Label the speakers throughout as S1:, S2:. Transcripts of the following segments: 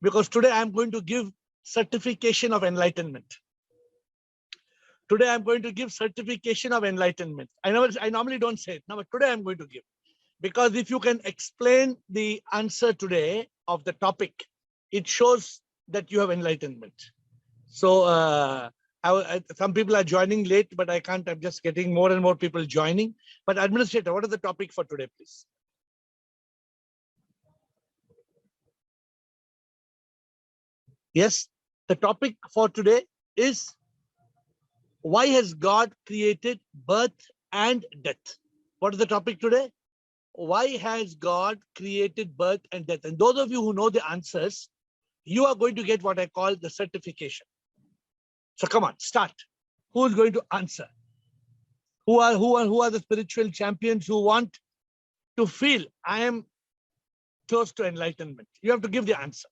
S1: because today I'm going to give certification of enlightenment. Today I'm going to give certification of enlightenment. I normally don't say it, no, but today I'm going to give. Because if you can explain the answer today of the topic, it shows that you have enlightenment. So some people are joining late, but I can't. I'm just getting more and more people joining. But administrator, what is the topic for today, please? Yes, the topic for today is, why has God created birth and death? What is the topic today? Why has God created birth and death? And those of you who know the answers, you are going to get what I call the certification. So come on, start. Who is going to answer? Who are the spiritual champions who want to feel I am close to enlightenment? You have to give the answer.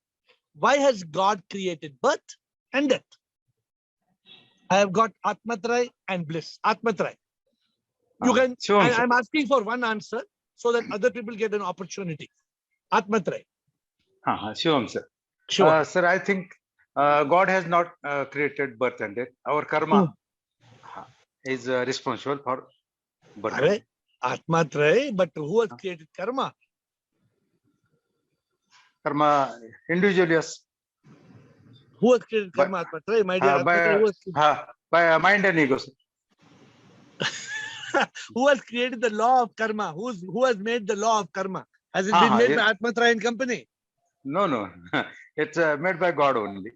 S1: Why has God created birth and death? I have got Atmatray and Bliss. Atmatray. You can.
S2: Sure,
S1: I'm asking for one answer so that other people get an opportunity. Atmatray.
S2: Sure, sir.
S1: Sure.
S2: Sir, I think God has not created birth and death. Our karma is responsible for birth and death.
S1: Atmatray, but who has created karma?
S2: Karma individually, yes.
S1: Who has created karma, Atmatray? My dear Atmatray,
S2: by mind and ego, sir.
S1: Who has created the law of karma? Who has made the law of karma? Has it been made by Atmatray and company?
S2: No. It's made by God only.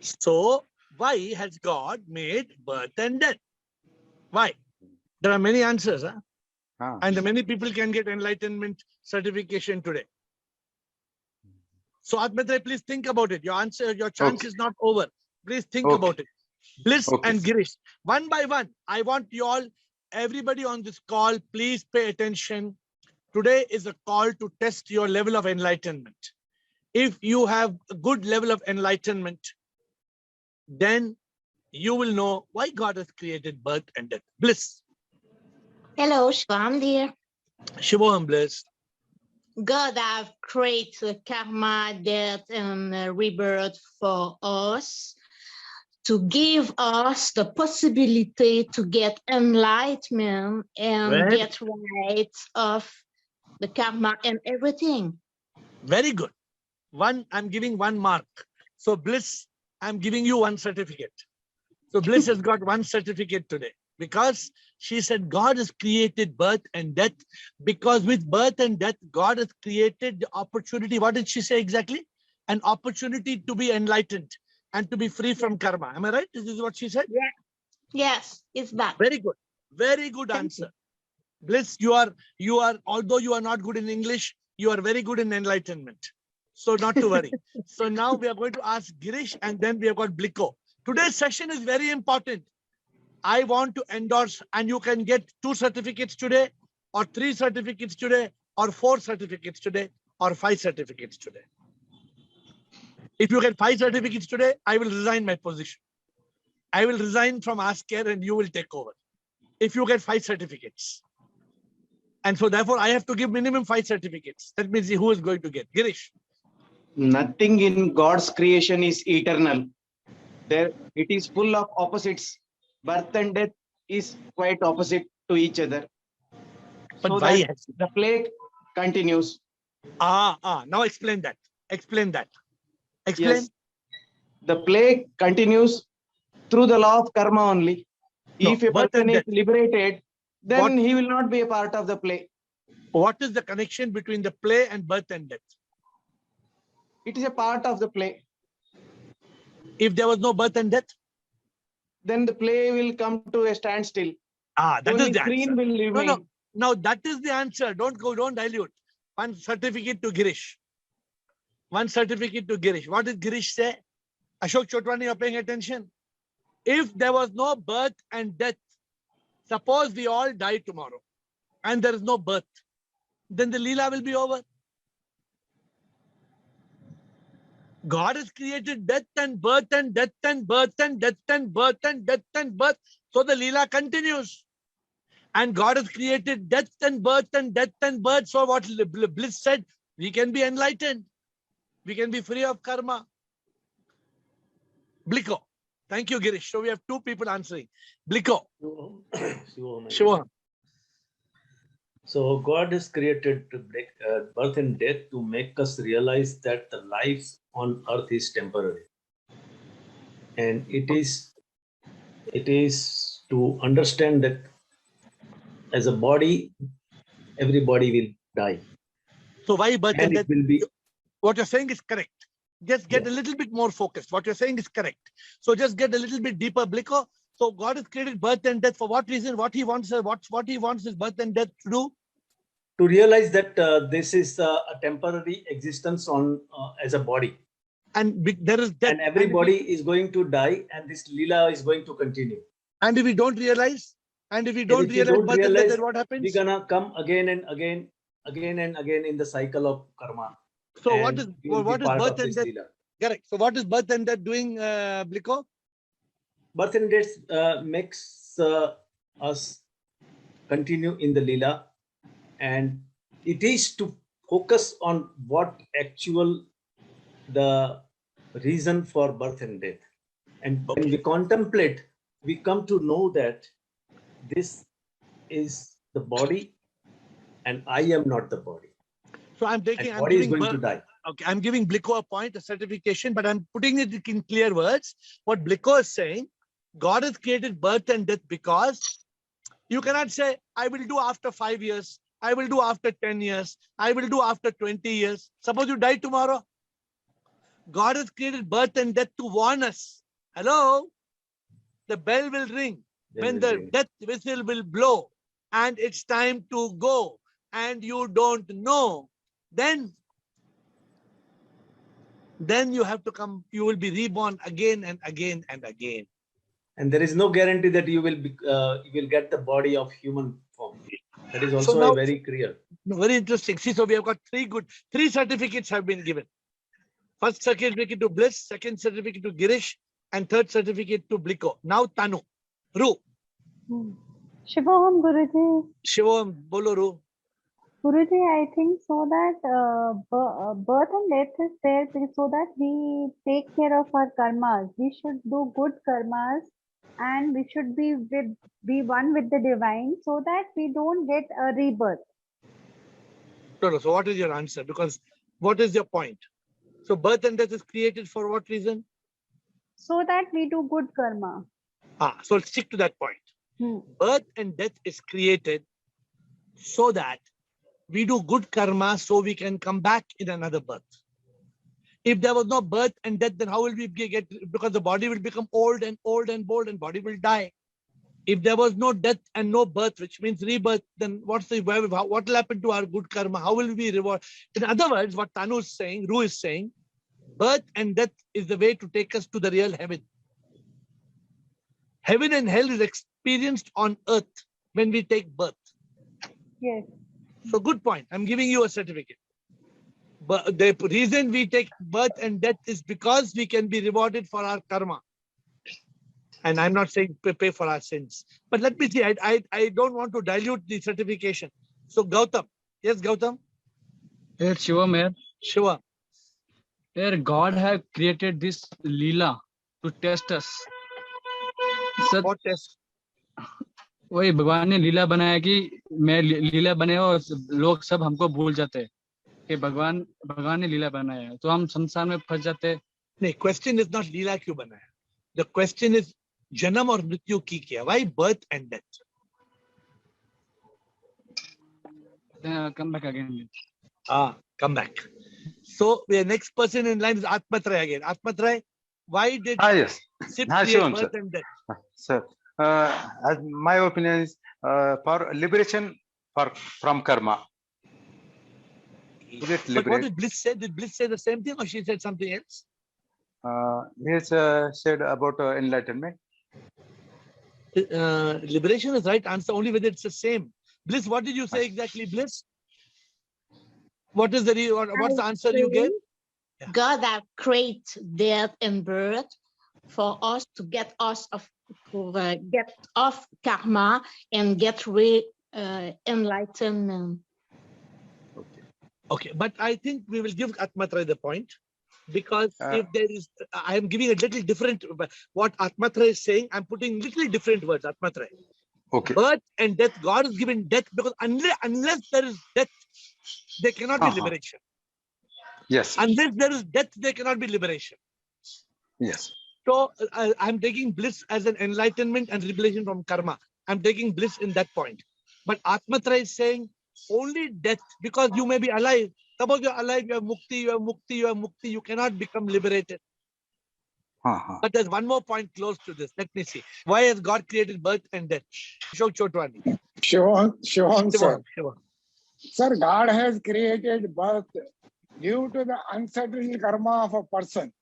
S1: So, why has God made birth and death? Why? There are many answers, huh? And many people can get enlightenment certification today. So, Atmatray, please think about it. Your chance is not over. Please think about it. Bliss and Girish, one by one, I want you all, everybody on this call, please pay attention. Today is a call to test your level of enlightenment. If you have a good level of enlightenment, then you will know why God has created birth and death. Bliss.
S3: Hello, Shivam dear.
S1: Shivam, Bliss.
S3: God have created karma, death, and rebirth for us to give us the possibility to get enlightenment and get rid of the karma and everything.
S1: Very good. I'm giving 1 mark. So Bliss, I'm giving you 1 certificate. So Bliss has got 1 certificate today because she said God has created birth and death, because with birth and death, God has created the opportunity. What did she say exactly? An opportunity to be enlightened and to be free from karma. Am I right? This is what she said?
S3: Yeah. Yes, it's that.
S1: Very good. Very good answer. Bliss, you are, although you are not good in English, you are very good in enlightenment. So not to worry. So now we are going to ask Girish, and then we have got Bliko. Today's session is very important. I want to endorse, and you can get 2 certificates today, or 3 certificates today, or 4 certificates today, or 5 certificates today. If you get 5 certificates today, I will resign my position. I will resign from AiR and you will take over. If you get 5 certificates. And so therefore, I have to give minimum 5 certificates. Let me see who is going to get. Girish.
S4: Nothing in God's creation is eternal. There, it is full of opposites. Birth and death is quite opposite to each other.
S1: But
S4: so
S1: why
S4: that the plague continues.
S1: Now explain that. Explain that. Explain.
S4: Yes. The plague continues through the law of karma only.
S1: No,
S4: if a person is liberated, then he will not be a part of the play.
S1: What is the connection between the play and birth and death?
S4: It is a part of the play.
S1: If there was no birth and death,
S4: then the play will come to a standstill.
S1: That
S4: only
S1: is the
S4: screen
S1: answer.
S4: Will remain.
S1: No. Now that is the answer. Don't dilute. 1 certificate to Girish. 1 certificate to Girish. What did Girish say? Ashok Chotwani, you're paying attention. If there was no birth and death, suppose we all die tomorrow and there is no birth, then the Leela will be over. God has created death and birth and death and birth and death and birth and death and birth. So the Leela continues. And God has created death and birth and death and birth. So what Bliss said, we can be enlightened. We can be free of karma. Bliko. Thank you, Girish. So we have two people answering. Bliko. Shiva.
S5: So God has created birth and death to make us realize that the life on earth is temporary. And it is to understand that as a body, everybody will die.
S1: So why birth and
S5: And
S1: death?
S5: it will be,
S1: What you're saying is correct. Just get a little bit more focused. What you're saying is correct. So just get a little bit deeper, Bliko. So God has created birth and death for what reason? What he wants is birth and death to do.
S5: to realize that this is a temporary existence on as a body.
S1: And there is death.
S5: And everybody is going to die, and this lila is going to continue.
S1: And if we don't realize,
S5: if you
S1: birth and death, then what
S5: we're
S1: happens?
S5: gonna come again and again in the cycle of karma.
S1: So
S5: And
S1: what is
S5: part
S1: birth
S5: of
S1: and
S5: this
S1: death?
S5: lila.
S1: Correct. So what is birth and death doing, Bliko?
S5: Birth and death makes us continue in the lila, and it is to focus on what actual the reason for birth and death. And when we contemplate, we come to know that this is the body and I am not the body.
S1: So I'm
S5: Body is going to die.
S1: Okay, I'm giving Bliko a point, a certification, but I'm putting it in clear words. What Bliko is saying, God has created birth and death because you cannot say, I will do after 5 years, I will do after 10 years, I will do after 20 years. Suppose you die tomorrow. God has created birth and death to warn us. Hello? The bell will ring when the death whistle will blow and it's time to go and you don't know. Then you have to come, you will be reborn again and again and again.
S5: And there is no guarantee that you will get the body of human form. That is also
S1: now,
S5: very clear.
S1: Very interesting. See, so we have got three certificates have been given. First certificate to Bliss, second certificate to Girish, and third certificate to Bliko. Now Tanu. Ru.
S6: Shivam, Guruji.
S1: Shivam, bolo Ru.
S6: Guruji, I think so that birth and death is there so that we take care of our karmas. We should do good karmas and we should be one with the divine so that we don't get a rebirth.
S1: No. So what is your answer? Because what is your point? So birth and death is created for what reason?
S6: So that we do good karma.
S1: So stick to that point. Birth and death is created so that we do good karma so we can come back in another birth. If there was no birth and death, then how will we get, because the body will become old and old and old and body will die. If there was no death and no birth, which means rebirth, then what will happen to our good karma? How will we reward? In other words, what Tanu is saying, Ru is saying, birth and death is the way to take us to the real heaven. Heaven and hell is experienced on earth when we take birth.
S6: Yes.
S1: So good point. I'm giving you a certificate. But the reason we take birth and death is because we can be rewarded for our karma. And I'm not saying pay for our sins. But let me see, I don't want to dilute the certification. So Gautam. Yes, Gautam?
S7: Here, Shiva, Mayor.
S1: Shiva.
S7: Here, God have created this Leela to test us.
S1: What test?
S7: वही भगवान ने लीला बनाया कि मैं लीला बने और लोग सब हमको भूल जाते हैं कि भगवान ने लीला बनाया है तो हम संसार में फंस जाते हैं.
S1: नहीं, क्वेश्चन इज नॉट लीला क्यों बनाया. द क्वेश्चन इज जन्म और मृत्यु की क्या. Why birth and death.
S7: Come back again.
S1: Come back. So the next person in line is Atmatray again. Atmatray, why did
S2: Yes.
S1: SIP
S2: Shivam,
S1: create birth
S2: sir.
S1: and death?
S2: Sir, as my opinion is for liberation from karma. To get
S1: But what
S2: liberate.
S1: did Bliss say? Did Bliss say the same thing or she said something else?
S2: He has said about enlightenment.
S1: Liberation is right answer only whether it's the same. Bliss, what did you say exactly, Bliss? What is what's the answer you gave? Yeah.
S3: God have created death and birth for us to get off karma and get enlightenment.
S1: Okay, but I think we will give Atmatray the point. Because if there is, I am giving a little different, what Atmatra is saying, I'm putting little different words, Atmatra.
S2: Okay.
S1: Birth and death, God is giving death because unless there is death, there cannot be liberation.
S2: Yes.
S1: Unless there is death, there cannot be liberation.
S2: Yes.
S1: So I'm taking bliss as an enlightenment and liberation from karma. I'm taking bliss in that point. But Atmatra is saying only death, because you may be alive. Suppose you're alive, you have mukti, you have mukti, you have mukti, you cannot become liberated. But there's one more point close to this. Let me see. Why has God created birth and death? Ashok Chotwani.
S8: Shivan, sir.
S1: Shivan.
S8: Sir, God has created birth due to the unsettled karma of a person.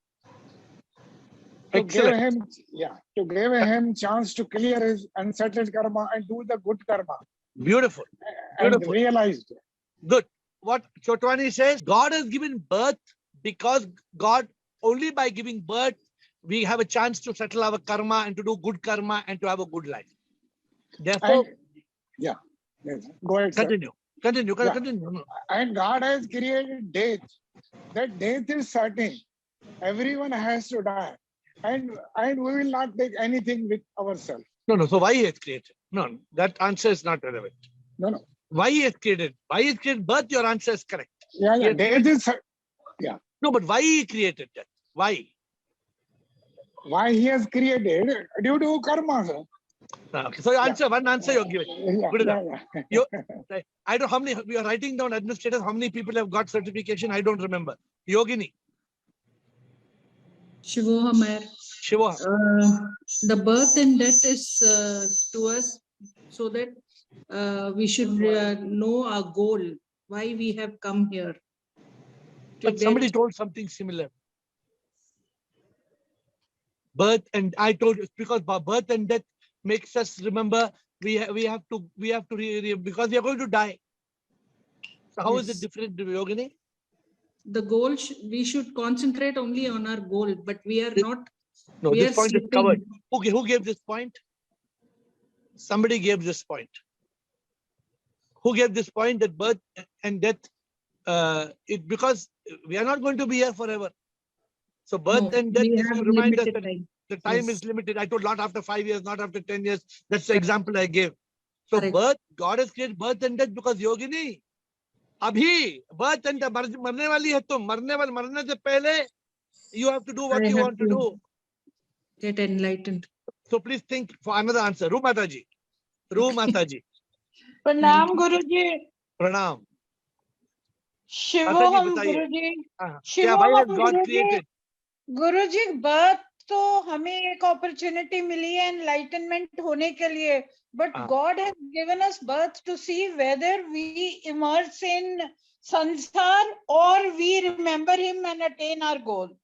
S8: To give him chance to clear his unsettled karma and do the good karma.
S1: Beautiful.
S8: And
S1: Beautiful.
S8: realized.
S1: Good. What Chotwani says, God has given birth because God, only by giving birth, we have a chance to settle our karma and to do good karma and to have a good life. Therefore,
S8: Yes. Go ahead,
S1: continue.
S8: Sir.
S1: Continue.
S8: And God has created death. That death is certain. Everyone has to die. And we will not take anything with ourselves.
S1: No. So why he has created? No, that answer is not relevant.
S8: No.
S1: Why he has created? Why he has created birth? Your answer is correct.
S8: Yeah. Death is. Yeah.
S1: No, but why he created that? Why?
S8: Why he has created? Due to karma, sir.
S1: Okay. So your answer, one answer you're giving.
S8: Yeah,
S1: Good enough.
S8: yeah.
S1: I don't know how many, we are writing down administrators, how many people have got certification, I don't remember. Yogini.
S9: Shivoham, AiR.
S1: Shivoham.
S9: The birth and death is to us so that we should know our goal, why we have come here.
S1: But somebody told something similar. Birth and I told you, because birth and death makes us remember we have to because we are going to die. So how is it different, Yogini?
S9: The goal, we should concentrate only on our goal, but we are not.
S1: No, this point is covered. Okay, who gave this point? Somebody gave this point. Who gave this point that birth and death, because we are not going to be here forever. So birth and death is to remind us that the time is limited. I told not after 5 years, not after 10 years. That's the example I gave. So birth, God has created birth and death because Yogini, abhi birth and death, marne wali hai tum, marne se pehle, you have to do what you want to do.
S9: Get enlightened.
S1: So please think for another answer. Ru Mataji.
S10: Pranam Guruji.
S1: Pranam.
S10: Shivoham Guruji.
S1: Shivoham Guruji.
S10: Guruji birth तो हमें एक opportunity मिली है enlightenment होने के लिए but God has given us birth to see whether we immerse in sansar और we remember him and attain our goal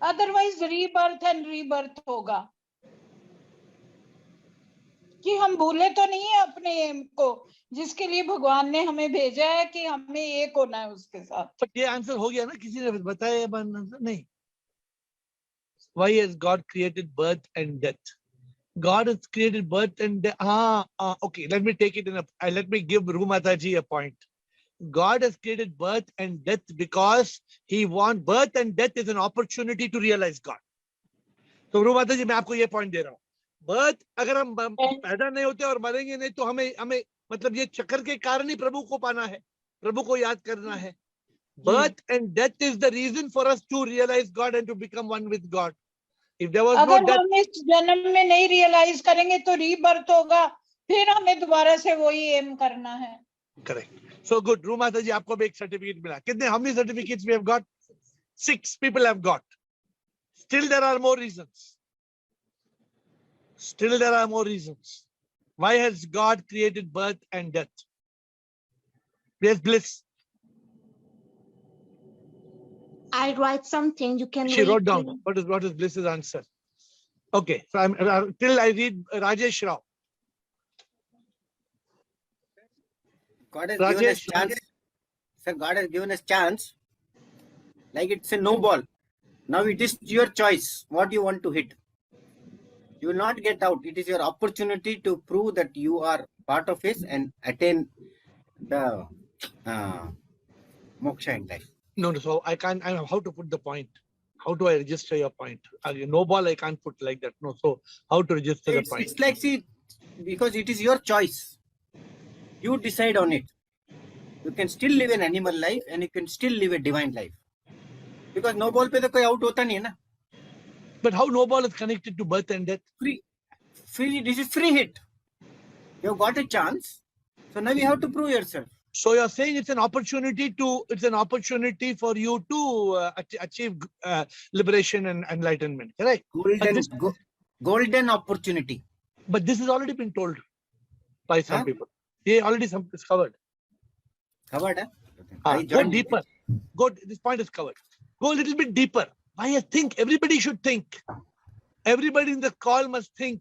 S10: otherwise rebirth and rebirth होगा कि हम भूले तो नहीं है अपने एम को जिसके लिए भगवान ने हमें भेजा है कि हमें एक होना है उसके साथ.
S1: बट ये आंसर हो गया ना, किसी ने बताया नहीं. Why has God created birth and death? God has created birth and death. Okay, let me take it in a. Let me give Rumataji a point. God has created birth and death because He wants birth and death is an opportunity to realize God. तो Rumataji, मैं आपको ये point दे रहा हूँ. Birth अगर हम पैदा नहीं होते और मरेंगे नहीं तो हमें मतलब ये चक्कर के कारण ही प्रभु को पाना है, प्रभु को याद करना है. Birth and death is the reason for us to realize God and to become one with God. If there was no death,
S10: हम इस जन्म में नहीं रियलाइज करेंगे तो रीबर्थ होगा, फिर हमें दोबारा से वही एम करना है.
S1: Correct. So good. Rumata ji, आपको भी एक certificate मिला. कितने? How many certificates we have got? 6 people have got. Still there are more reasons. Still there are more reasons. Why has God created birth and death? Where's bliss?
S3: I write something. You can.
S1: She wrote down. What is bliss's answer? Okay. So I'm till I read Rajesh Rao.
S11: God has given us chance. Sir, God has given us chance. Like it's a no ball. Now it is your choice. What you want to hit. You will not get out. It is your opportunity to prove that you are part of it and attain the moksha in life.
S1: No. So I can't. I know how to put the point. How do I register your point? No ball, I can't put like that. No. So how to register the point?
S11: It's like, see, because it is your choice. You decide on it. You can still live an animal life and you can still live a divine life. Because no ball पे तो कोई out होता नहीं है ना.
S1: But how no ball is connected to birth and death?
S11: Free. This is free hit. You have got a chance. So now you have to prove yourself.
S1: So you're saying it's an opportunity for you to achieve liberation and enlightenment, correct?
S11: Golden opportunity.
S1: But this has already been told by some people. Yeah, already is covered.
S11: Covered,
S1: go deeper. This point is covered. Go a little bit deeper. Why I think everybody should think. Everybody in the call must think.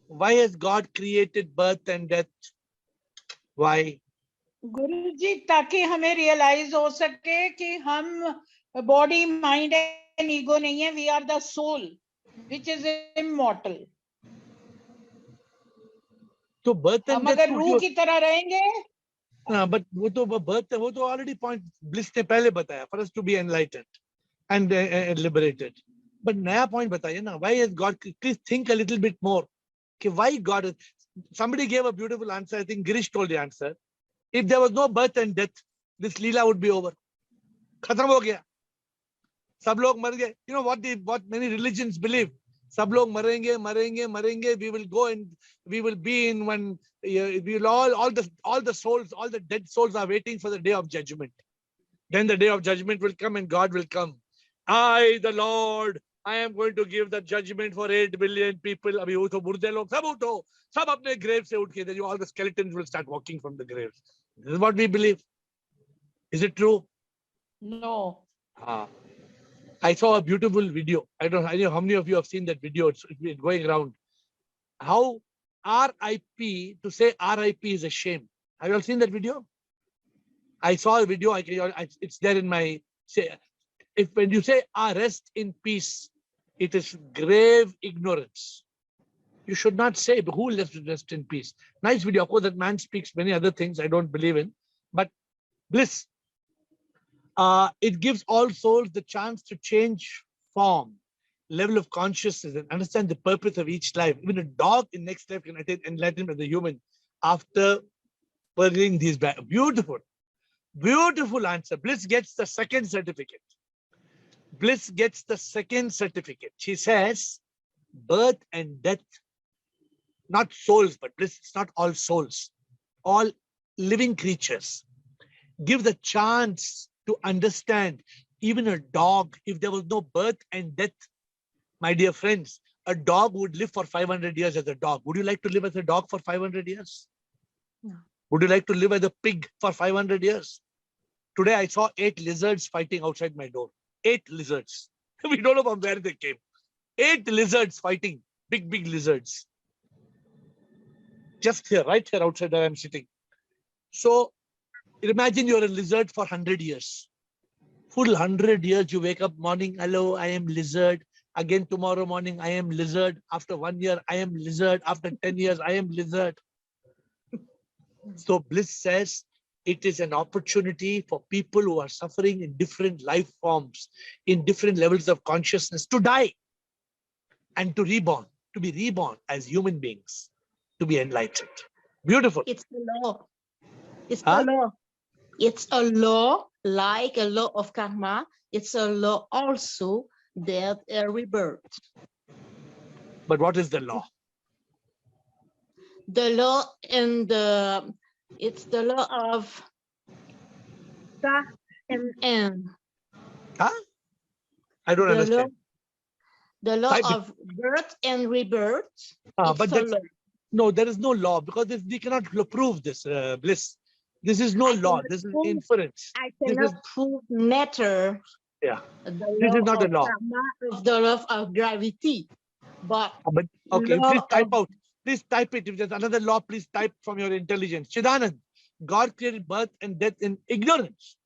S1: Why has God created birth and death? Why?
S10: गुरुजी ताकि हमें realise हो सके कि हम body mind and ego नहीं है, we are the soul which is immortal.
S1: तो birth and
S10: हम अगर रूह की तरह रहेंगे.
S1: हाँ, बट वो तो बर्थ, वो तो ऑलरेडी पॉइंट ब्लिस ने पहले बताया, for us to be enlightened and liberated. But नया पॉइंट बताइए ना, why has God, please think a little bit more कि why God. somebody gave a beautiful answer. I think Girish told the answer. If there was no birth and death, this Leela would be over. खत्म हो गया, सब लोग मर गए. You know what many religions believe? सब लोग मरेंगे मरेंगे मरेंगे. We will go and we will be in one. We will all the souls, all the dead souls are waiting for the day of judgment. Then the day of judgment will come and God will come. I, the Lord, I am going to give the judgment for 8 billion people. अभी उठो मुर्दे लोग सब उठो, सब अपने grave से उठ के, all the skeletons will start walking from the graves. This is what we believe. Is it true?
S10: No.
S1: I saw a beautiful video. I don't know how many of you have seen that video. It's going around. How RIP, to say RIP is a shame. Have you all seen that video? I saw a video. It's there in my. When you say rest in peace, it is grave ignorance. You should not say, but who left rest in peace? Nice video. Of course, that man speaks many other things I don't believe in. But bliss. It gives all souls the chance to change form, level of consciousness, and understand the purpose of each life. Even a dog in next life can attain enlightenment as a human after purging these back. Beautiful. Beautiful answer. Bliss gets the second certificate. Bliss gets the second certificate. She says, birth and death, not souls, but bliss, it's not all souls. All living creatures give the chance to understand. Even a dog, if there was no birth and death, my dear friends, a dog would live for 500 years as a dog. Would you like to live as a dog for 500 years?
S10: No.
S1: Would you like to live as a pig for 500 years? Today I saw 8 lizards fighting outside my door. 8 lizards. We don't know from where they came. 8 lizards fighting. Big, big lizards. Just here, right here outside where I'm sitting. So imagine you're a lizard for 100 years. Full 100 years, you wake up morning, hello, I am lizard. Again tomorrow morning, I am lizard. After 1 year, I am lizard. After 10 years, I am lizard. So Bliss says, it is an opportunity for people who are suffering in different life forms, in different levels of consciousness, to die and to reborn, to be reborn as human beings, to be enlightened. Beautiful.
S3: It's the law. It's a law. It's a law, like a law of karma. It's a law also that rebirth.
S1: But what is the law?
S3: The law and it's the law of start and end.
S1: I don't understand.
S3: The law of birth and rebirth.
S1: But no, there is no law, because we cannot prove this, Bliss. This is no law. This is inference.
S3: I cannot prove matter.
S1: Yeah. This is not a law.
S3: Of the law of gravity. But
S1: okay, please type out. Please type it. If there's another law, please type from your intelligence. Chidanand, God created birth and death in ignorance.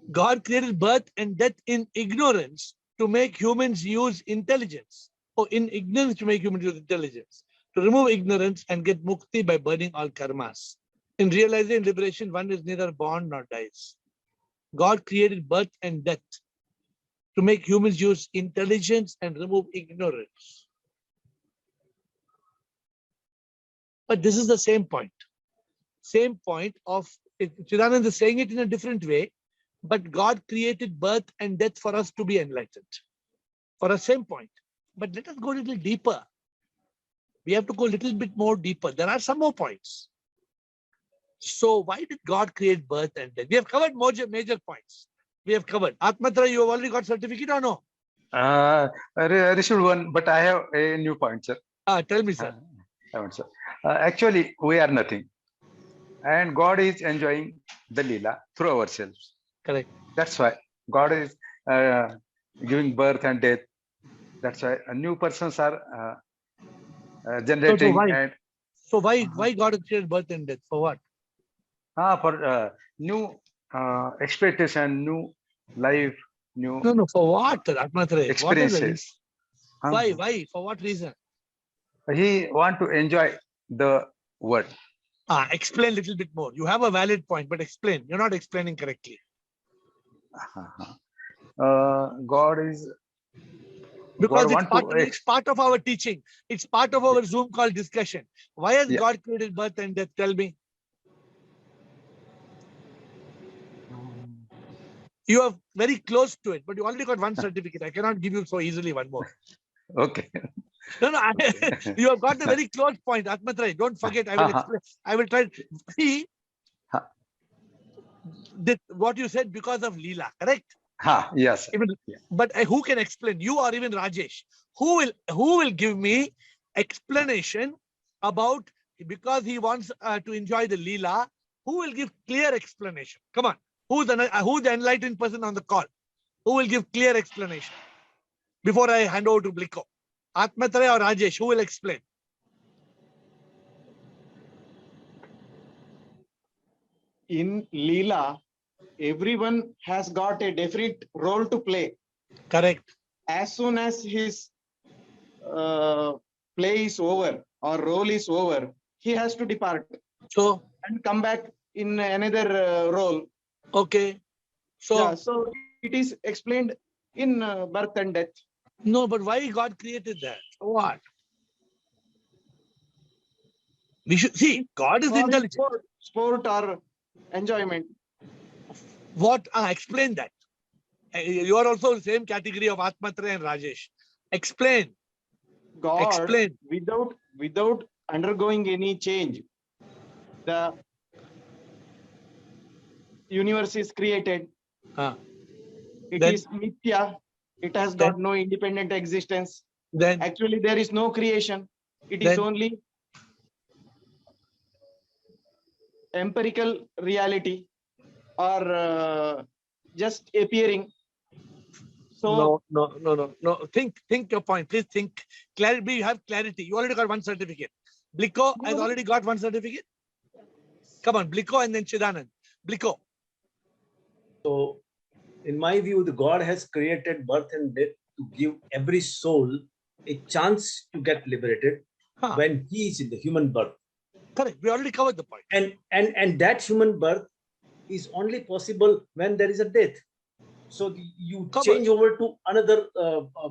S1: God created birth and death in ignorance to make humans use intelligence. Or in ignorance to make humans use intelligence. To remove ignorance and get mukti by burning all karmas. In realizing liberation, one is neither born nor dies. God created birth and death to make humans use intelligence and remove ignorance. But this is the same point. Same point of, Chidanand is saying it in a different way, but God created birth and death for us to be enlightened. For a same point. But let us go a little deeper. We have to go a little bit more deeper. There are some more points. So why did God create birth and death? We have covered major points. We have covered. Atmatra, you have already got certificate or no?
S2: I received one, but I have a new point, sir.
S1: Tell me, sir.
S2: Sir. Actually, we are nothing. And God is enjoying the Leela through ourselves.
S1: Correct.
S2: That's why God is giving birth and death. That's why new persons are generating.
S1: So why God created birth and death? For what?
S2: For new expectation, new life, new.
S1: No. For what, Atmatra?
S2: Experiences.
S1: Why? For what reason?
S2: He want to enjoy the world.
S1: Explain a little bit more. You have a valid point, but explain. You're not explaining correctly.
S2: God is.
S1: Because it's part of our teaching. It's part of our Zoom call discussion. Why has God created birth and death? Tell me. You are very close to it, but you already got one certificate. I cannot give you so easily one more.
S2: Okay.
S1: No. You have got a very close point, Atmatra. Don't forget. I will explain. I will try. See, what you said because of Leela, correct?
S2: Yes.
S1: But who can explain? You or even Rajesh? Who will give me explanation about, because he wants to enjoy the Leela? Who will give clear explanation? Come on. Who's the enlightened person on the call? Who will give clear explanation? Before I hand over to Bliko. Atmatra or Rajesh, who will explain?
S4: In Leela, everyone has got a different role to play.
S1: Correct.
S4: As soon as his play is over or role is over, he has to depart.
S1: So
S4: and come back in another role.
S1: Okay.
S4: So it is explained in birth and death.
S1: No, but why God created that? What? We should see, God is intelligent.
S4: Sport or enjoyment.
S1: What? Explain that. You are also the same category of Atmatra and Rajesh. Explain.
S4: God, without undergoing any change, the universe is created. It is Mithya. It has got no independent existence. Actually, there is no creation. It is only empirical reality or just appearing. So
S1: no. Think your point. Please think. Clarity. You have clarity. You already got one certificate. Bliko has already got one certificate. Come on, Bliko and then Chidanand. Bliko.
S5: So, in my view, the God has created birth and death to give every soul a chance to get liberated when he is in the human birth.
S1: Correct. We already covered the point.
S5: And that human birth is only possible when there is a death. So you change over to another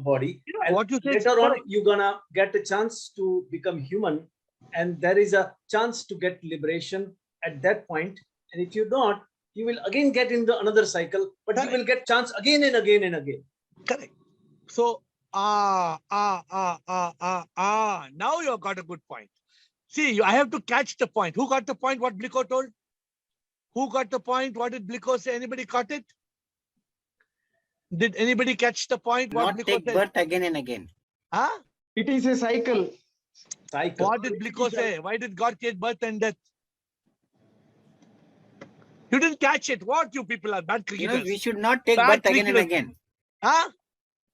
S5: body, and
S1: what you
S5: later on you're gonna get a chance to become human, and there is a chance to get liberation at that point. And if you don't, you will again get in the another cycle, but you will get chance again and again and again.
S1: Correct. So now you have got a good point. See, I have to catch the point. Who got the point? What Bliko told? Who got the point? What did Bliko say? Anybody caught it? Did anybody catch the point?
S11: Not take birth again and again.
S4: It is a cycle.
S1: What did Bliko say? Why did God create birth and death? You didn't catch it. What, you people are bad cricketers?
S11: We should not take birth again and again.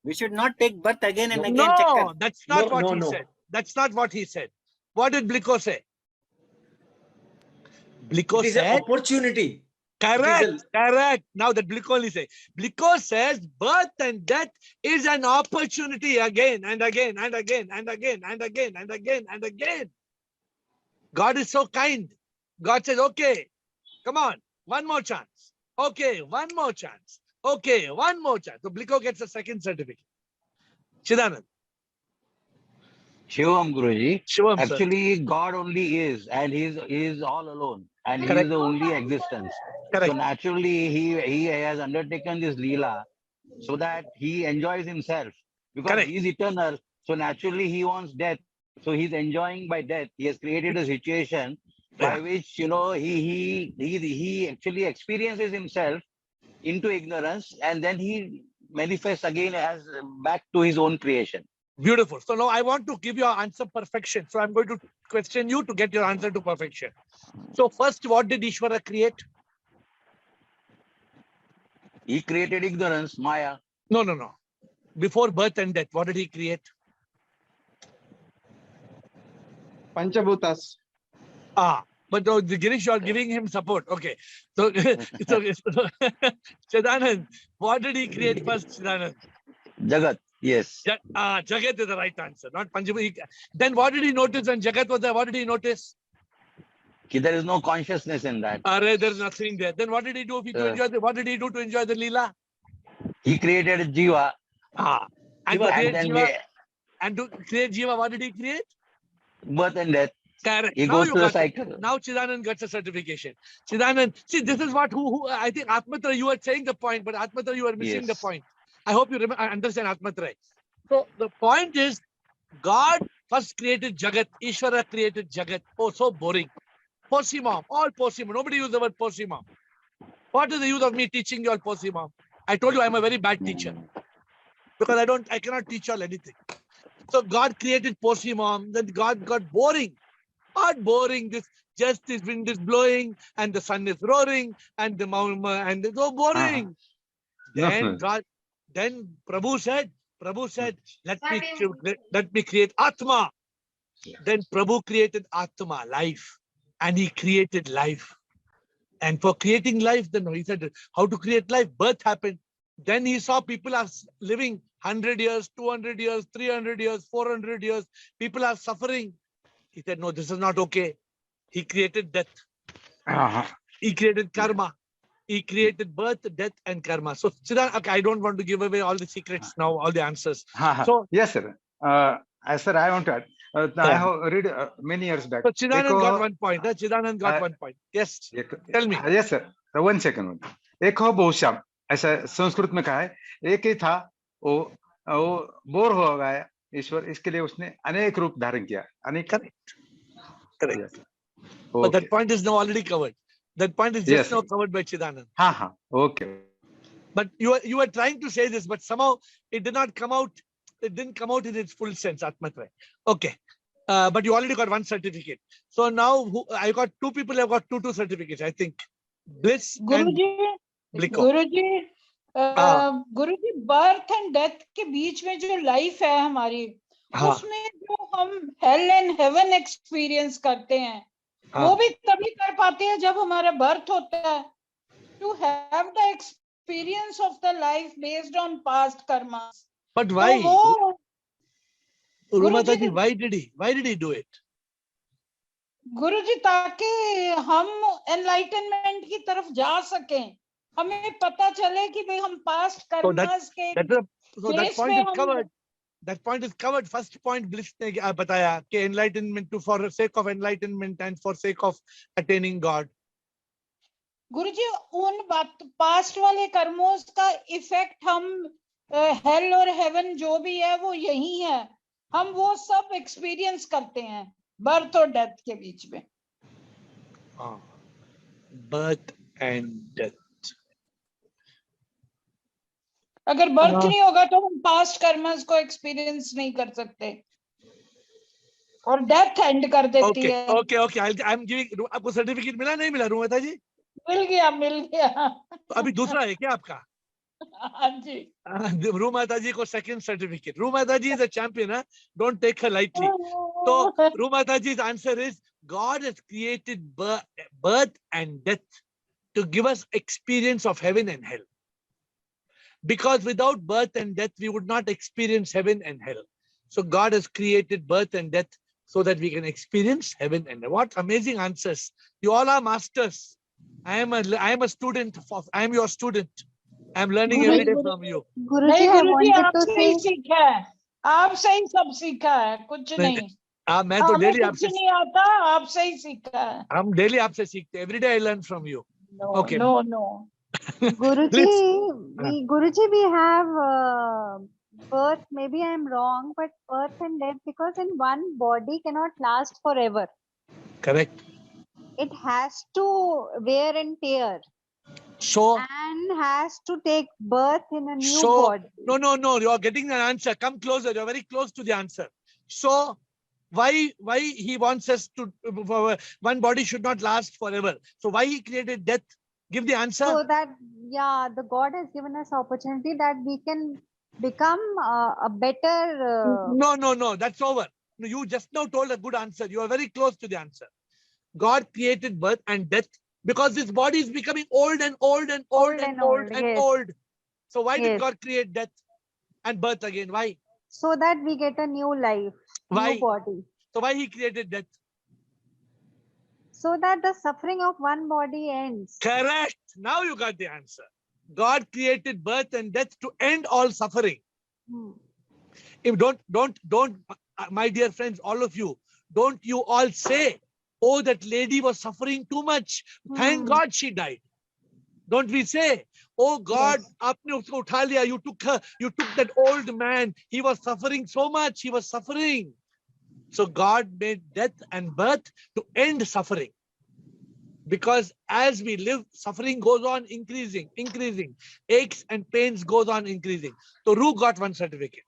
S11: We should not take birth again and again.
S1: No, that's not what he said. That's not what he said. What did Bliko say? Bliko
S5: said an opportunity.
S1: Correct. Now that Bliko only say. Bliko says birth and death is an opportunity again and again and again and again and again and again and again. God is so kind. God says, okay, come on, one more chance. Okay, one more chance. Okay, one more chance. So Bliko gets a second certificate. Chidanand.
S12: Shivam Guruji.
S1: Shivam, sir.
S12: Actually, God only is, and he is all alone, and he is the only existence.
S1: Correct.
S12: So naturally, he has undertaken this Leela so that he enjoys himself, because he is eternal. So naturally, he wants death. So he's enjoying by death. He has created a situation by which, you know, he actually experiences himself into ignorance, and then he manifests again as back to his own creation.
S1: Beautiful. So now I want to give your answer perfection. So I'm going to question you to get your answer to perfection. So first, what did Ishvara create?
S12: He created ignorance, Maya.
S1: No. Before birth and death, what did he create?
S4: Panchabhutas.
S1: But no, Girish, you are giving him support. Okay. So, Chidanand, what did he create first, Chidanand?
S12: Jagat, yes.
S1: Jagat is the right answer, not Panchabhuta. Then what did he notice when Jagat was there? What did he notice?
S12: There is no consciousness in that.
S1: There's nothing there. Then what did he do to enjoy what did he do to enjoy the Leela?
S12: He created a Jiva.
S1: And to create Jiva, what did he create?
S12: Birth and death.
S1: Correct.
S12: He goes to the cycle.
S1: Now Chidanand gets a certification. Chidanand, see, this is what I think Atmatra, you were saying the point, but Atmatra, you are missing the point. I hope you understand Atmatra. So the point is, God first created Jagat. Ishvara created Jagat. Oh, so boring. Posimam, all Posimam. Nobody used the word Posimam. What is the use of me teaching you all Posimam? I told you I'm a very bad teacher. Because I cannot teach you all anything. So God created Posimam, then God got boring. Not boring. This wind is blowing and the sun is roaring and the mountain and it's so boring. Then Prabhu said, let me create Atma. Then Prabhu created Atma, life, and he created life. And for creating life, then he said, how to create life? Birth happened. Then he saw people are living 100 years, 200 years, 300 years, 400 years. People are suffering. He said, no, this is not okay. He created death. He created karma. He created birth, death, and karma. So, Chidan, okay, I don't want to give away all the secrets now, all the answers. So,
S2: yes, sir. Sir, I want to add. I have read many years back.
S1: So, Chidanand got 1 point. Chidanand got 1 point. Yes. Tell me.
S2: Yes, sir. 1 second. एक हो बहुश्याम, ऐसा संस्कृत में कहा है. एक ही था, वो bore हो गया ईश्वर, इसके लिए उसने अनेक रूप धारण किया.
S1: Correct. Yes. But that point is now already covered. That point is just now covered by Chidanand.
S2: Okay.
S1: But you were trying to say this, but somehow it did not come out. It didn't come out in its full sense, Atmatra. Okay. But you already got 1 certificate. So now I got 2 people have got 2 certificates, I think. Bliss
S10: Guruji,
S1: and Bliko.
S10: Guruji birth and death के बीच में जो life है हमारी, उसमें जो हम hello and heaven experience करते हैं, वो भी तभी कर पाते हैं जब हमारा बर्थ होता है. To have the experience of the life based on past karmas.
S1: But why? Rumataji, why did he do it?
S10: Guruji, ताकि हम एनलाइटनमेंट की तरफ जा सकें, हमें पता चले कि भाई हम पास्ट कर्मास के
S1: so that point is covered. That point is covered. First point Bliss ने बताया कि enlightenment for the sake of enlightenment and for sake of attaining God.
S10: गुरुजी, उन पास्ट वाले कर्मों का इफेक्ट हम हेल और हेवन जो भी है वो यही है. हम वो सब एक्सपीरियंस करते हैं बर्थ और डेथ के बीच में.
S1: Birth and death.
S10: अगर बर्थ नहीं होगा तो हम पास्ट कर्मस को एक्सपीरियंस नहीं कर सकते और डेथ एंड कर देती है.
S1: Okay. I'm giving. आपको सर्टिफिकेट मिला नहीं मिला रूमता जी?
S10: मिल गया.
S1: अभी दूसरा है क्या आपका?
S10: हाँ जी.
S1: रूमाता जी को second certificate. Roomata ji is a champion, huh? Don't take her lightly. So Rumata ji's answer is God has created birth and death to give us experience of heaven and hell. Because without birth and death, we would not experience heaven and hell. So God has created birth and death so that we can experience heaven and hell. What amazing answers. You all are masters. I am a student. I am your student. I'm learning
S6: Guru-
S1: every day from you.
S6: Guruji,
S10: नहीं
S6: I
S10: Guruji
S6: wanted to
S10: आपसे ही
S6: say,
S10: सीखा है, आपसे ही सब सीखा है, कुछ
S1: नहीं,
S10: नहीं।
S1: मैं तो
S10: हमें
S1: डेली
S10: कुछ
S1: आपसे
S10: नहीं आता, आपसे ही सीखा है।
S1: हम डेली आपसे सीखते. Every day I learn from you.
S10: No,
S1: Okay.
S10: no, no.
S6: Guruji, we have birth. Maybe I'm wrong, but birth and death, because in one body cannot last forever.
S1: Correct.
S6: It has to wear and tear.
S1: So,
S6: and has to take birth in a new
S1: so
S6: body.
S1: no. You are getting an answer. Come closer. You are very close to the answer. So, why he wants us to one body should not last forever? So why he created death? Give the answer.
S6: So that the God has given us opportunity that we can become a better.
S1: No. That's over. You just now told a good answer. You are very close to the answer. God created birth and death because this body is becoming old and old and old and old and
S6: yes.
S1: old. So why did
S6: Yes.
S1: God create death and birth again? Why?
S6: So that we get a new life,
S1: Why?
S6: new body.
S1: So why he created death?
S6: So that the suffering of one body ends.
S1: Correct. Now you got the answer. God created birth and death to end all suffering. If don't, my dear friends, all of you, don't you all say, oh, that lady was suffering too much. Thank God she died. Don't we say, oh God, aapne usko utha liya. You took her, you took that old man. He was suffering so much. He was suffering. So God made death and birth to end suffering. Because as we live, suffering goes on increasing. Aches and pains goes on increasing. So Ru got one certificate.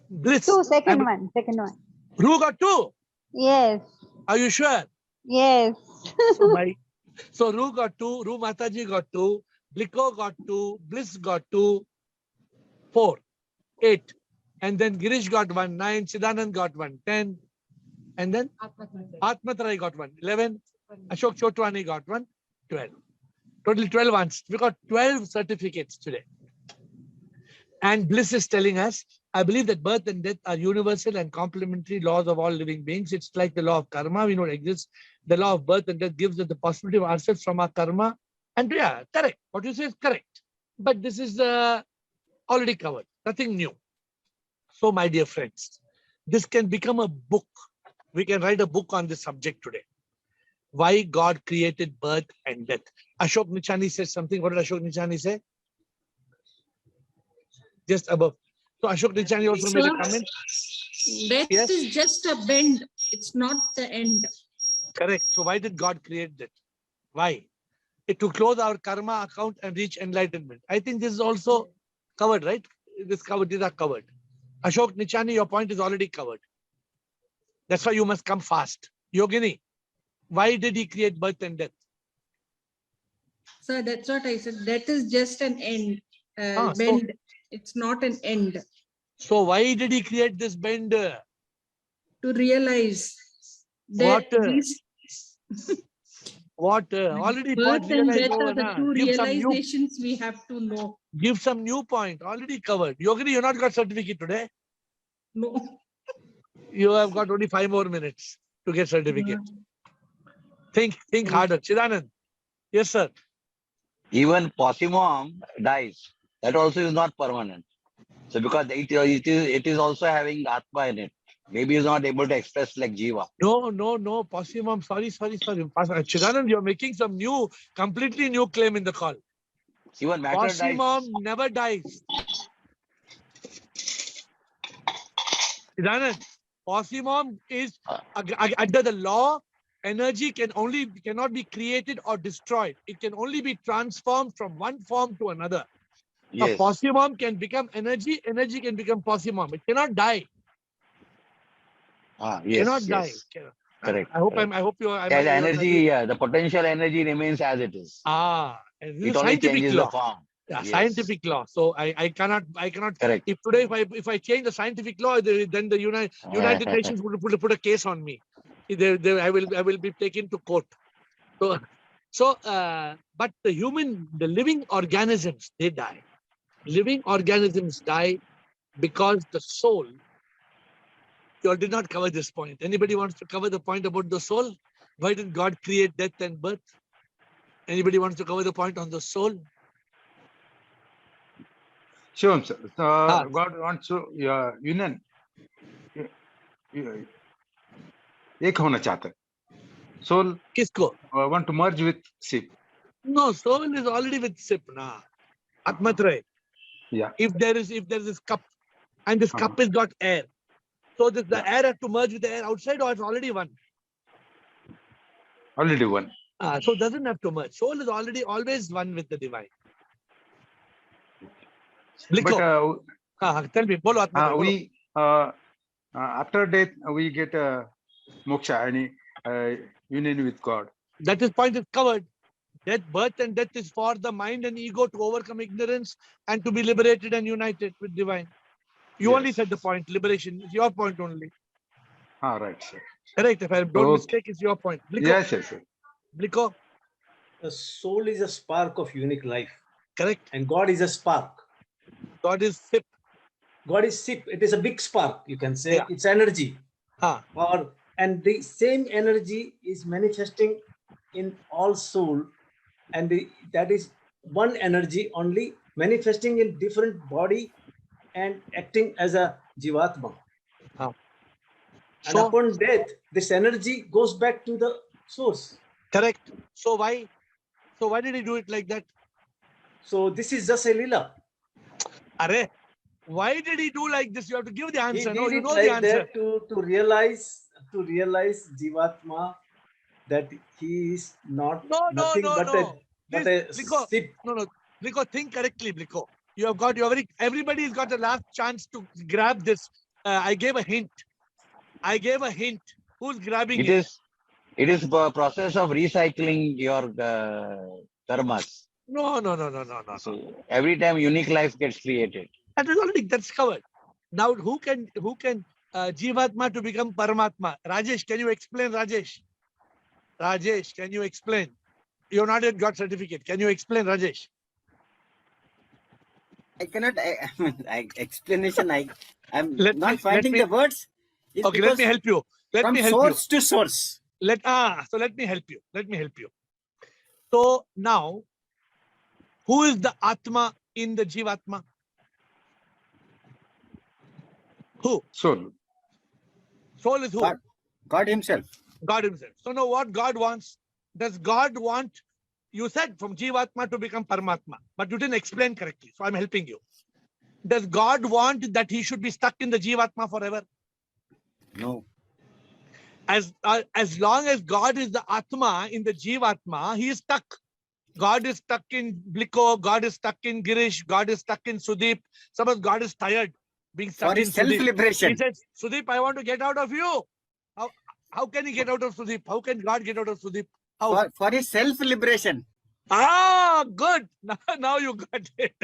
S1: Bliss.
S6: Second one.
S1: Ru got 2.
S6: Yes.
S1: Are you sure?
S6: Yes.
S1: So Ru got 2, Ru Mataji got 2, Bliko got 2, Bliss got 2, 4, 8. And then Girish got 1, 9, Siddhanand got 1, 10. And then Atmatrai got 1, 11. Ashok Chotwani got 1, 12. Total 12 ones. We got 12 certificates today. And Bliss is telling us, I believe that birth and death are universal and complementary laws of all living beings. It's like the law of karma. We know it exists. The law of birth and death gives us the possibility of ourselves from our karma. And yeah, correct. What you say is correct. But this is already covered. Nothing new. So, my dear friends, this can become a book. We can write a book on this subject today. Why God created birth and death. Ashok Nichani says something. What did Ashok Nichani say? Just above. So Ashok Nichani also made a comment.
S9: Death is just a bend. It's not the end.
S1: Correct. So why did God create that? Why? To close our karma account and reach enlightenment. I think this is also covered, right? These are covered. Ashok Nichani, your point is already covered. That's why you must come fast. Yogini, why did he create birth and death?
S9: So that's what I said. Death is just an end. Bend. It's not an end.
S1: So why did he create this bend?
S9: To realize that
S1: what? Already
S9: birth and death are the two realizations we have to know.
S1: Give some new point. Already covered. Yogini, you not got certificate today?
S9: No.
S1: You have got only 5 more minutes to get certificate. Think harder. Chidanand. Yes, sir.
S12: Even Possimum dies. That also is not permanent. So because it is also having Atma in it. Maybe it's not able to express like Jiva.
S1: No. Possimum. Sorry. Chidanand, you're making some completely new claim in the call.
S12: Even matter
S1: Possimum
S12: dies.
S1: never dies. Chidanand, Possimum is under the law. Energy cannot be created or destroyed. It can only be transformed from one form to another.
S12: Yes.
S1: A Possimum can become energy. Energy can become Possimum. It cannot die.
S12: Yes.
S1: Cannot die.
S12: Correct.
S1: I hope you.
S12: The energy, the potential energy remains as it is.
S1: It
S12: only changes the form.
S1: Yeah, yes. Scientific law. So I cannot.
S12: Correct.
S1: If today if I change the scientific law, then the United Nations would put a case on me. I will be taken to court. So but the living organisms, they die. Living organisms die because the soul. You all did not cover this point. Anybody wants to cover the point about the soul? Why did God create death and birth? Anybody wants to cover the point on the soul?
S2: Sure, sir. God wants to union. एक होना चाहता है. Soul
S1: किसको?
S2: Want to merge with ship.
S1: No, soul is already with ship now. Atmatre.
S2: Yeah.
S1: If there is this cup, and this cup has got air, so the air has to merge with the air outside, or it's already one.
S2: Already one.
S1: So it doesn't have to merge. Soul is already always one with the divine.
S2: But
S1: tell me, bolo Atmatre,
S2: we after death we get moksha, any union with God.
S1: That is point is covered. Death, birth and death is for the mind and ego to overcome ignorance and to be liberated and united with divine. You only said the point, liberation is your point only.
S2: Right, sir.
S1: Correct. If I don't mistake, it's your point. Bliko.
S2: Yes, yes, sir.
S1: Bliko.
S5: The soul is a spark of unique life.
S1: Correct.
S5: And God is a spark.
S1: God is sip.
S5: God is sip. It is a big spark, you can say. It's energy. And the same energy is manifesting in all soul. And that is one energy only manifesting in different body and acting as a jivatma. And upon death, this energy goes back to the source.
S1: Correct. So why did he do it like that?
S5: So this is just a lila.
S1: Are, why did he do like this? You have to give the answer.
S5: He
S1: No,
S5: did
S1: you
S5: it
S1: know
S5: like
S1: the answer.
S5: that to realize jivatma that he is nothing but a sip.
S1: No, Bliko, think correctly, Bliko. You have got everybody's got a last chance to grab this. I gave a hint. Who's grabbing it?
S12: It is a process of recycling your karmas.
S1: No.
S12: So every time unique life gets created.
S1: That's covered. Now who can Jivatma to become Paramatma? Rajesh, can you explain, Rajesh? Rajesh, can you explain? You've not yet got certificate. Can you explain, Rajesh?
S11: I cannot explanation. I'm not finding the words.
S1: Okay, let me help you.
S11: From source to source.
S1: So let me help you. So now, who is the Atma in the Jivatma? Who?
S2: Soul.
S1: Soul is who?
S11: God himself.
S1: God himself. So now what God wants? Does God want, you said from Jivatma to become Paramatma, but you didn't explain correctly. So I'm helping you. Does God want that he should be stuck in the Jivatma forever?
S11: No.
S1: As long as God is the Atma in the Jivatma, he is stuck. God is stuck in Bliko, God is stuck in Girish, God is stuck in Sudeep. Suppose God is tired being stuck in Sudeep.
S11: self-liberation.
S1: He says, Sudeep, I want to get out of you. How can he get out of Sudeep? How can God get out of Sudeep? How?
S11: For his self-liberation.
S1: Good. Now you got it.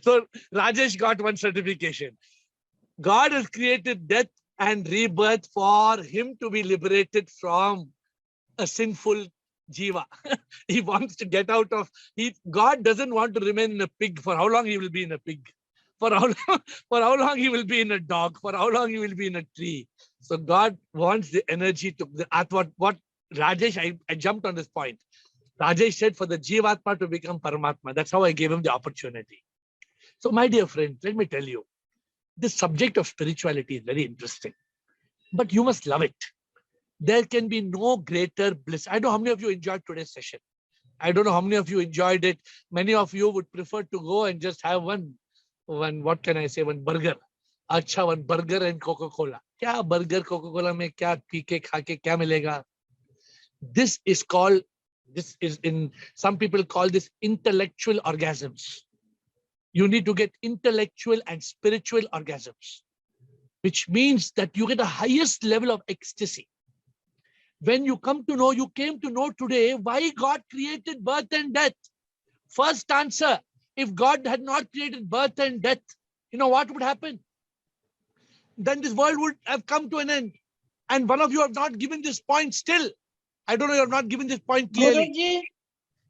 S1: So Rajesh got one certification. God has created death and rebirth for him to be liberated from a sinful jiva. He wants to get out of, God doesn't want to remain in a pig. For how long he will be in a pig? For how long he will be in a dog? For how long he will be in a tree? So God wants the energy to, what Rajesh, I jumped on this point. Rajesh said for the Jivatma to become Paramatma. That's how I gave him the opportunity. So my dear friend, let me tell you, this subject of spirituality is very interesting, but you must love it. There can be no greater bliss. I don't know how many of you enjoyed today's session. I don't know how many of you enjoyed it. Many of you would prefer to go and just have one, what can I say, one burger. Acha, one burger and Coca-Cola. Kya burger, Coca-Cola mein kya pee ke kha ke kya milega? This is in, some people call this intellectual orgasms. You need to get intellectual and spiritual orgasms, which means that you get the highest level of ecstasy. When you came to know today why God created birth and death. First answer, if God had not created birth and death, you know what would happen? Then this world would have come to an end. And one of you have not given this point still. I don't know, you have not given this point clearly.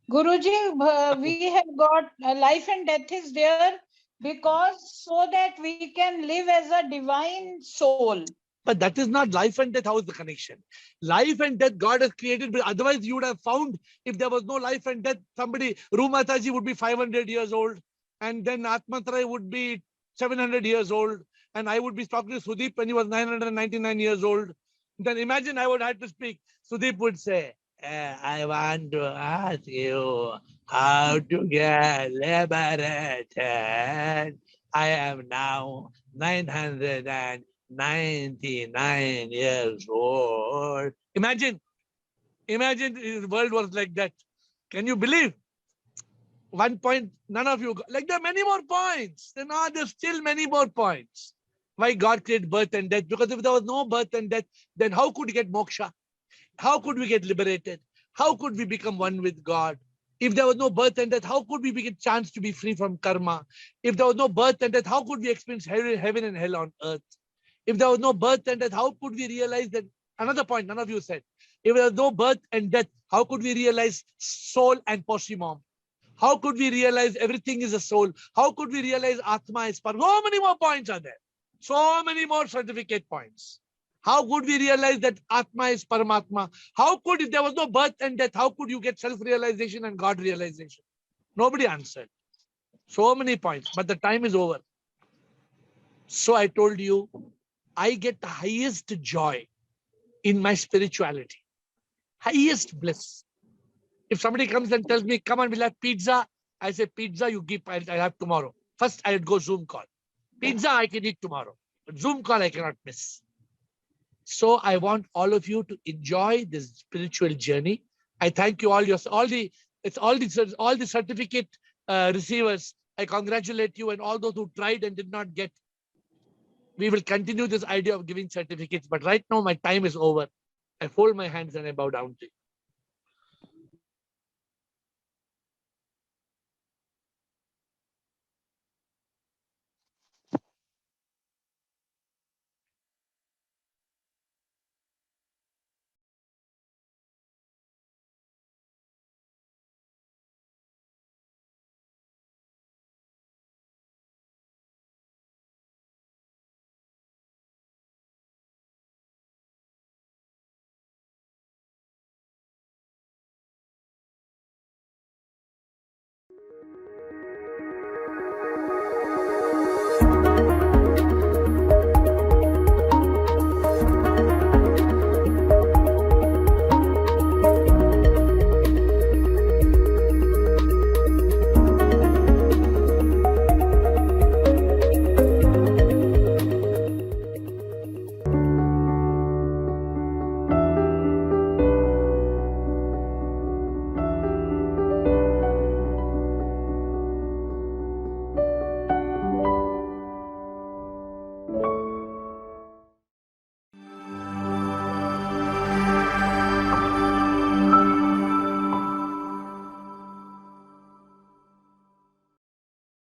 S10: Guruji, we have got life and death is there because so that we can live as a divine soul.
S1: But that is not life and death. How is the connection? Life and death God has created, but otherwise you would have found if there was no life and death, somebody, Rumataji would be 500 years old. and then Atmatrai would be 700 years old, and I would be talking to Sudeep when he was 999 years old. Then imagine I would have to speak. Sudeep would say, I want to ask you how to get liberated. I am now 999 years old. Imagine the world was like that. Can you believe? 1 point, none of you, like there are many more points. There's still many more points. Why God created birth and death? Because if there was no birth and death, then how could we get moksha? How could we get liberated? How could we become one with God? If there was no birth and death, how could we get a chance to be free from karma? If there was no birth and death, how could we experience heaven and hell on earth? If there was no birth and death, how could we realize that? Another point, none of you said. If there was no birth and death, how could we realize soul and poshimom? How could we realize everything is a soul? How could we realize Atma is Parma? So many more points are there. So many more certificate points. How could we realize that Atma is Paramatma? How could, if there was no birth and death, how could you get self-realization and God realization? Nobody answered. So many points, but the time is over. So I told you, I get the highest joy in my spirituality. Highest bliss. If somebody comes and tells me, come on, we'll have pizza, I say, pizza you give, I'll have tomorrow. First, I'd go Zoom call. Pizza I can eat tomorrow, but Zoom call I cannot miss. So I want all of you to enjoy this spiritual journey. I thank you all the certificate receivers. I congratulate you and all those who tried and did not get. We will continue this idea of giving certificates, but right now my time is over. I fold my hands and I bow down to you.